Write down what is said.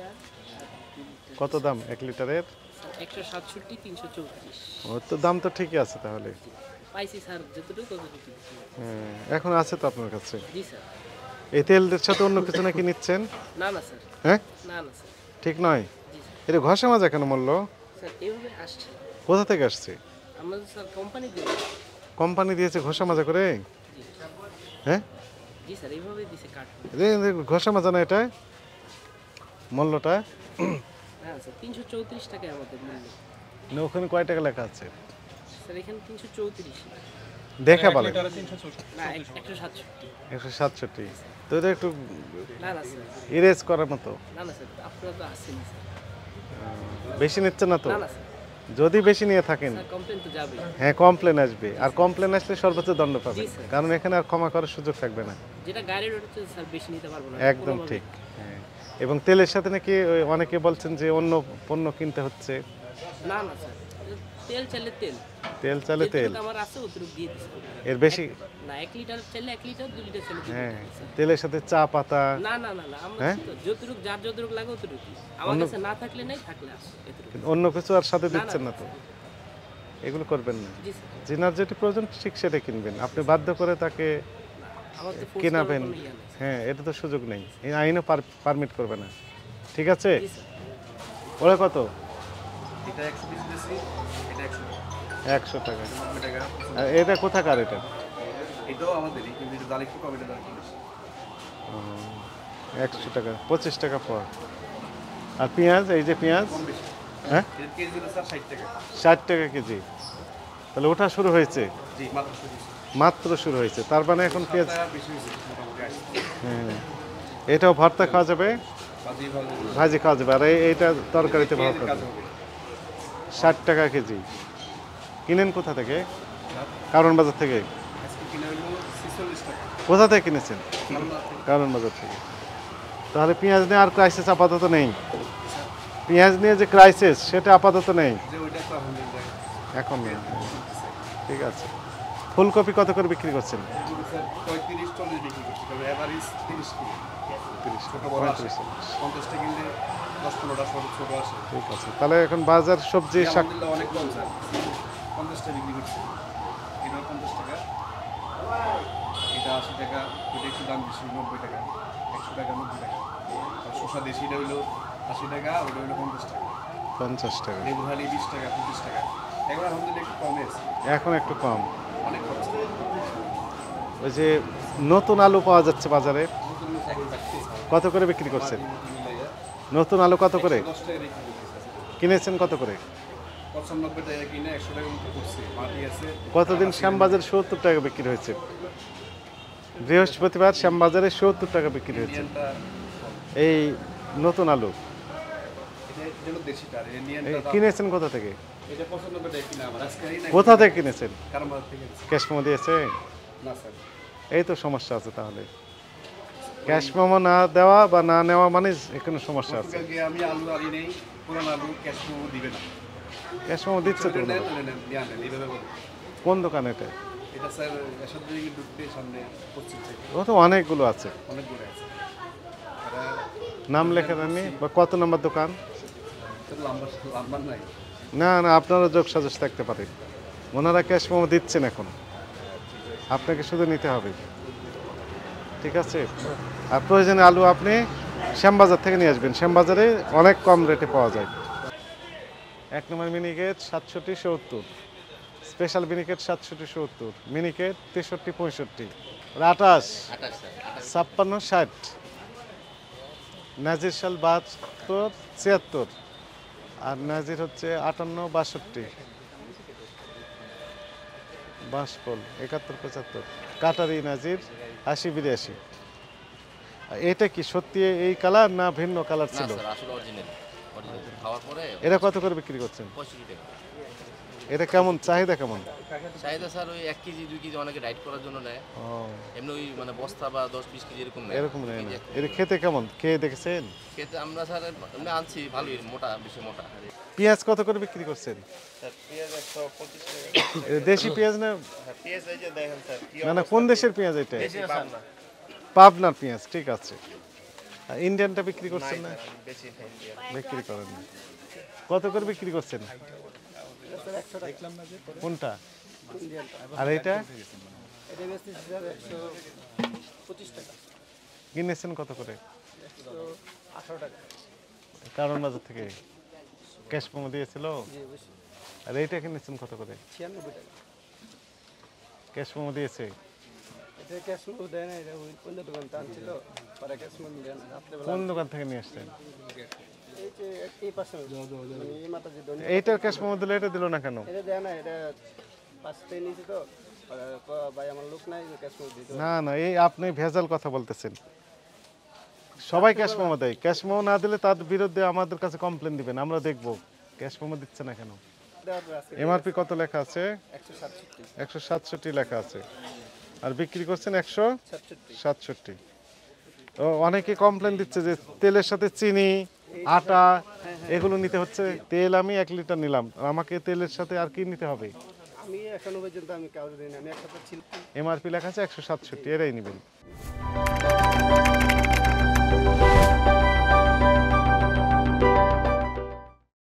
Litre আর 2 litre. কত দাম 1 লিটারের? 167 334। ও তো দাম তো ঠিকই আছে তাহলে। পাইছি স্যার যতটুকু ততটুকু দিচ্ছি। হ্যাঁ, এখন আছে তো আপনার কাছে। জি স্যার। এই তেলের সাথে অন্য কিছু নাকি নিচ্ছেন? না না স্যার, হ্যাঁ, না না স্যার। ঠিক নয়। জি স্যার। এটা ঘষা মাজা কেন মূল্য? স্যার এভাবে আসছে কোথা থেকে আসছে? আমাদের স্যার কোম্পানি দিয়ে। কোম্পানি দিয়েছে ঘষা মাজা করে? জি হ্যাঁ, জি স্যার, এইভাবে দিছে কাট। ঘষা মাজা না এটা মূল্যটা? হ্যাঁ স্যার, 334 টাকা আমাদের মূল্য। না, ওখানে কয় টাকা লেখা আছে স্যার এখানে 334। দেখা বলেন? না 167। 167। তো এটা একটু না না স্যার, ইরেজ করার মতো। না না স্যার, আপনারা তো আসেনি স্যার। বেশি নিচ্ছে না তো? না না স্যার, যদি বেশি নিয়ে থাকেন, স্যার কমপ্লেন তো যাবে। হ্যাঁ কমপ্লেন আসবে, আর কমপ্লেন আসলে সর্বোচ্চ দণ্ড পাবে, জি, স্যার। কারণ এখানে আর ক্ষমা করার সুযোগ থাকবে না। যেটা গাড়ির ওটা তো স্যার বেশি নিতে পারবো না একদম কোনোভাবেই। ঠিক। হ্যাঁ, এবং তেলের সাথে নাকি ওই অনেকে বলছেন যে অন্য পণ্য কিনতে হচ্ছে। না না স্যার, তেল চাইলে তেল, তেল চালে তেল, যেটুকু আমার আছে অতটুকু দিয়ে দিচ্ছি। এর বেশি? না 1 লিটার চাইলে 1 লিটার, 2 লিটার চাইলে 2 হ্যাঁ, লিটার স্যার। তেলের সাথে চা পাতা। না না না না, আমরা হ্যাঁ? তো যতটুকু যার যতটুকু লাগে অতটুকু। আমার কাছে না থাকলে নাই, থাকলে আছে এতটুকু। অন্য কিছু আর সাথে না, দিচ্ছেন না, না তো? এগুলো করবেন না। জি স্যার। যেনার যেটি প্রয়োজন ঠিক সেটা কিনবেন, আপনি বাধ্য করে তাকে আমার তো ফোর্স করার কেনাবেন, কোনো ইয়া নেই। হ্যাঁ এটা তো সুযোগ নেই, এই আইনও পারমিট করবে না। ঠিক আছে, জি স্যার। ওরা কত? এটা 120 বেশি, এটা 100 টাকা। 100 টাকা। 90 টাকা। আর এটা কোথাকার এটা? এটাও আমাদেরই, কিন্তু এটা দাম একটু কম, এটা দাম একটু বেশি। 100 টাকা, 25 টাকা পর। আর পেঁয়াজ, এই যে পেঁয়াজ, কম বেশি। হ্যাঁ এর কেজি হলো স্যার 60 টাকা। 60 টাকা কেজি। তাহলে ওঠা শুরু হয়েছে, জি, মাত্র 120। মাত্র শুরু হয়েছে, তার মানে এখন পেঁয়াজ। টাকা বেশি হয়েছে মোটামুটি আসছে। হ্যাঁ, এটাও ভর্তা খাওয়া যাবে, বাজি ভালো। ভাজি খাওয়া যাবে, আর এইটা তরকারিতে ভালো পেঁয়াজের খাওয়া কাজ যাবে। হবে। 60 টাকা কেজি। কিনেন কোথা থেকে? কারণ বাজার থেকে। আজকে কিনে হলো 46 টাকা। কোথা থেকে কিনেছেন? কালনা থেকে। কারণ বাজার থেকে। তাহলে পেঁয়াজ নিয়ে আর ক্রাইসিস আপাতত নেই? পেঁয়াজ নিয়ে যে ক্রাইসিস সেটা আপাতত নেই যে ওইটা তো আলহামদুলিল্লাহ। এখন নেই। ঠিক আছে। ফুলকপি কত করে বিক্রি করছেন? এগুলো স্যার 35-40 বিক্রি করছি, তবে এভারেজ 30 কিলো। 30, ছোট বড় আসে। 35। 50 টা কিনলে 10-15টা ছোট আসে। ঠিক আছে, তাহলে এখন বাজার সবজি শাক আলহামদুলিল্লাহ অনেক কম স্যার। 50 টা বিক্রি করছি। এটাও 50 টাকা। এটা 80 টাকা। এটা একটু দাম বেশি, 90 টাকা। 100 টাকা, 90 টাকা। আর শসা দেশিটা হইলো 80 টাকা, ওটা হইলো 50 টাকা। 50 টাকা। লেবু হালি 20 টাকা, 25 টাকা। এগুলো আলহামদুলিল্লাহ একটু কমে আছে। এখন একটু কম। অনেক কম আছে। ওই যে নতুন আলু পাওয়া যাচ্ছে বাজারে, নতুন এখন রাখছি স্যার। কত করে বিক্রি করছেন? নতুন মিলাইয়া নতুন আলু কত করে 10 টাকা বিক্রি করতেছে। কিনেছেন? কত করে? 95 টাকা কিনে 100 টাকা মতো করছে। মাটি আছে। কতদিন শ্যামবাজারে 70 টাকা বিক্রি হয়েছে, বৃহস্পতিবার শ্যামবাজারে 70 টাকা বিক্রি হয়েছে ইন্ডিয়ানটা এই নতুন আলু। এটা হলো দেশিটা, আর ইন্ডিয়ানটা এই কিনেছেন কোথা থেকে? এটা 95 টাকা কিনা আমার আজকে এই না। কোথা থেকে কিনেছেন? কারণ বাজার থেকে এনেছি। ক্যাশ মেমো দিয়েছে? না স্যার। এই তো সমস্যা আছে তাহলে, ক্যাশ মেমো না দেওয়া বা না নেওয়া মানে এখানে সমস্যা আছে। গতকালকে আমি আলু আনি নেই, পুরান আলু ক্যাশ মেমো দিবে না। ক্যাশ মেমো দিচ্ছে তো নেন, ওনারা। নেন, নিয়ে আনেন, এইভাবে বলুন। কোন দোকান এটা? এটা স্যার এসব দিকে ঢুকতে সামনে পশ্চিম থেকে ও তো অনেকগুলো আছে, অনেক দূরে আছে। এরা নাম লেখা নেননি বা কত নম্বর দোকান? তো লাম্বার নাই। না না, আপনারও যোগ সাজস থাকতে পারে, ওনারা ক্যাশ মেমো দিচ্ছেন এখন, আপনাকে শুধু নিতে হবে। ঠিক আছে, আর প্রয়োজনে আলু আপনি শ্যামবাজার থেকে নিয়ে আসবেন, শ্যামবাজারে অনেক কম রেটে পাওয়া যায়। 1 নম্বর মিনিকেট 67-70, স্পেশাল মিনিকেট 67-70, মিনিকেট 63-65, 28, 56-60, নাজির শাল 72-76, আর নাজির হচ্ছে 58-62, বাঁশপল 71-75, কাটারি নাজির 80-82। এটা কি সত্যি এই কালার না ভিন্ন কালার না ছিল? স্যার, আসলে অরিজিনাল খাওয়ার পরে এটা কত করে বিক্রি করছেন? 65 টাকা। এটা কেমন চাহিদা কেমন? চাহিদা স্যার ওই 1 কেজি 2 কেজি অনেকে রাইড করার জন্য নেয়, ও এমনি ওই মানে বস্তা বা 10-20 কেজি এরকম নেয়। এরকম নেই না, কেজি 1 এটা খেতে কেমন খেয়ে দেখেছেন? খেতে আমরা স্যার এমনি আনছি ভালোই মোটা, বেশি মোটা। পেঁয়াজ কত করে বিক্রি করছেন? স্যার পেঁয়াজ 125 টাকা। এটা দেশি পেঁয়াজ না? হ্যাঁ, পেঁয়াজ এই যে দেখেন স্যার কি না না, কোন দেশের পেঁয়াজ এটা? পাবনা। পাবনার পেঁয়াজ, ঠিক আছে। ইন্ডিয়ানটা বিক্রি করছেন না? বেশি ইন্ডিয়ান বিক্রি করেন না। কত করে বিক্রি করছেন? কোনটা? আর এটা এটা বেচতেছি স্যার 125 টাকা, কিনেছেন কত করে? 118 টাকা। কারণ বাজার থেকে ক্যাশ মোমো দিয়েছিল। জি বেশি, আর এইটা কিনেছেন কত করে? 96 টাকা। ক্যাশ মোমো দিয়েছে। এটা ক্যাশ মেমো দেয় না, এটা ওই কোন দোকান থেকে আনছিল, পরে ক্যাশ মেমো দেয় না। রাত্রেবেলা কোন দোকান থেকে নিয়ে আসছেন? এই যে এই পাশে মানে এই মাথা যে দোকান, এইটার ক্যাশ মোমো দিলে এটা দিল না কেন? এটা দেয় না, এটা পাঁচটাই নিয়েছি তো, পরে ভাই আমার লোক নাই, ক্যাশ মেমো দিতে। না না, এই আপনি ভেজাল কথা বলতেছেন। সবাই ক্যাশ মোমো দেয়, ক্যাশ মোমো না দিলে তার বিরুদ্ধে আমাদের কাছে কমপ্লেন দিবেন, আমরা দেখব ক্যাশ মোমো দিচ্ছে না কেন। দেওয়ার পর আজকে এমআরপি কত লেখা আছে? 167, 167 লেখা আছে, আর বিক্রি করছেন 67। 167। তো অনেকে কমপ্লেন দিচ্ছে যে তেলের সাথে চিনি, আটা এগুলো নিতে হচ্ছে। তেল আমি 1 লিটার নিলাম, আর আমাকে তেলের সাথে আর কি নিতে হবে? আমি এখনো পর্যন্ত আমি কাউকে দিই না, আমি একটা ছিল। এমআরপি লেখা আছে 167, এরাই নেবেন।